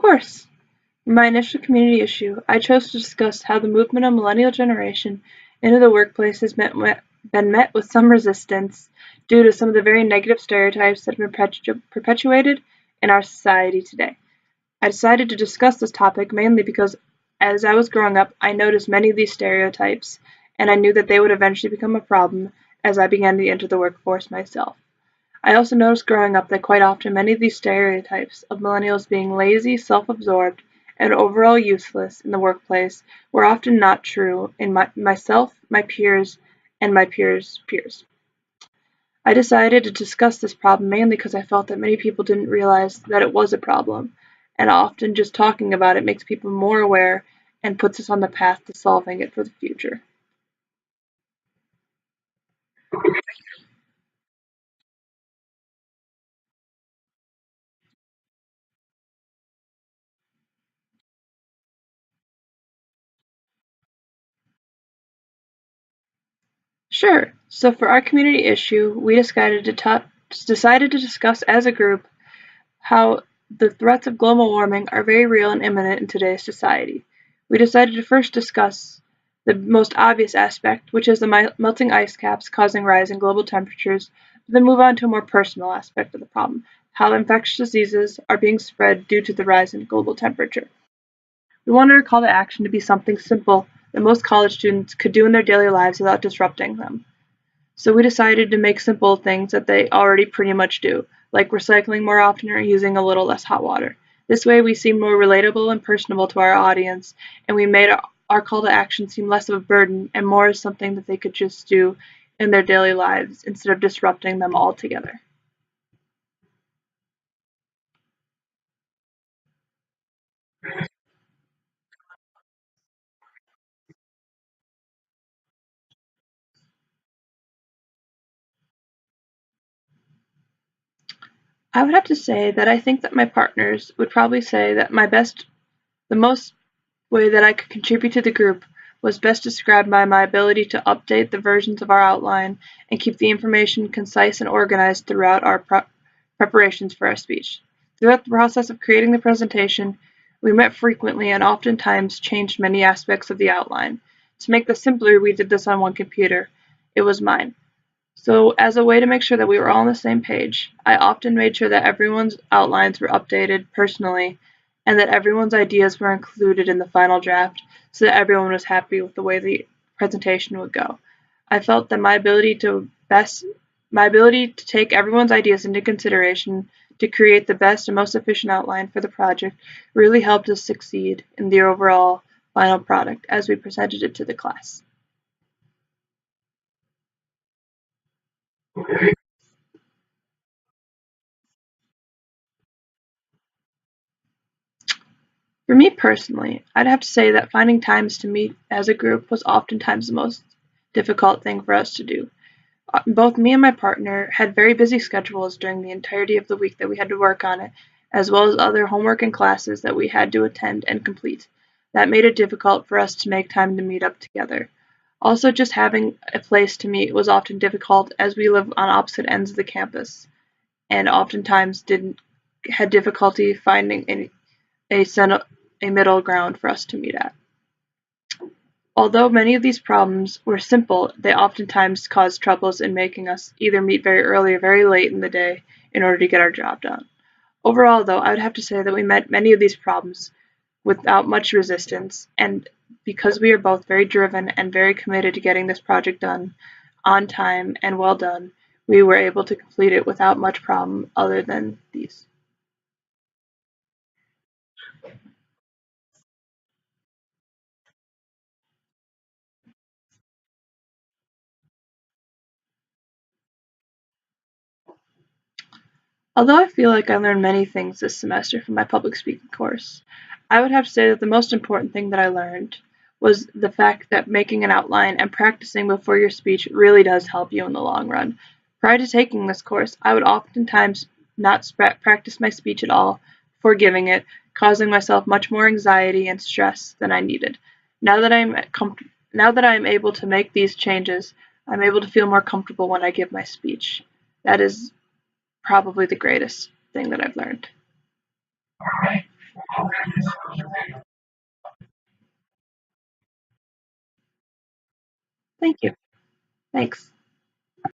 course. For my initial community issue, I chose to discuss how the movement of millennial generation into the workplace has been met with some resistance due to some of the very negative stereotypes that have been perpetuated in our society today. I decided to discuss this topic mainly because as I was growing up, I noticed many of these stereotypes, and I knew that they would eventually become a problem as I began to enter the workforce myself. I also noticed growing up that quite often many of these stereotypes of millennials being lazy, self-absorbed, and overall useless in the workplace were often not true in myself, my peers, and my peers' peers. I decided to discuss this problem mainly because I felt that many people didn't realize that it was a problem, and often just talking about it makes people more aware and puts us on the path to solving it for the future. Sure. So for our community issue, we decided to discuss as a group how the threats of global warming are very real and imminent in today's society. We decided to first discuss the most obvious aspect, which is the melting ice caps causing rising global temperatures, then move on to a more personal aspect of the problem, how infectious diseases are being spread due to the rise in global temperature. We wanted our call to action to be something simple that most college students could do in their daily lives without disrupting them. So we decided to make simple things that they already pretty much do, like recycling more often or using a little less hot water. This way we seem more relatable and personable to our audience, and we made our call to action seem less of a burden and more as something that they could just do in their daily lives instead of disrupting them altogether. I would have to say that I think that my partners would probably say that the most way that I could contribute to the group was best described by my ability to update the versions of our outline and keep the information concise and organized throughout our preparations for our speech. Throughout the process of creating the presentation, we met frequently and oftentimes changed many aspects of the outline. To make this simpler, we did this on one computer. It was mine. So, as a way to make sure that we were all on the same page, I often made sure that everyone's outlines were updated personally and that everyone's ideas were included in the final draft so that everyone was happy with the way the presentation would go. I felt that my ability to take everyone's ideas into consideration to create the best and most efficient outline for the project really helped us succeed in the overall final product as we presented it to the class. For me personally, I'd have to say that finding times to meet as a group was oftentimes the most difficult thing for us to do. Both me and my partner had very busy schedules during the entirety of the week that we had to work on it, as well as other homework and classes that we had to attend and complete. That made it difficult for us to make time to meet up together. Also, just having a place to meet was often difficult as we live on opposite ends of the campus and oftentimes didn't had difficulty finding a middle ground for us to meet at. Although many of these problems were simple, they oftentimes caused troubles in making us either meet very early or very late in the day in order to get our job done. Overall, though, I would have to say that we met many of these problems without much resistance, and because we are both very driven and very committed to getting this project done on time and well done, we were able to complete it without much problem other than these. Although I feel like I learned many things this semester from my public speaking course, I would have to say that the most important thing that I learned was the fact that making an outline and practicing before your speech really does help you in the long run. Prior to taking this course, I would oftentimes not practice my speech at all before giving it, causing myself much more anxiety and stress than I needed. Now that now that I'm able to make these changes, I'm able to feel more comfortable when I give my speech. That is probably the greatest thing that I've learned. Thank you. Thanks.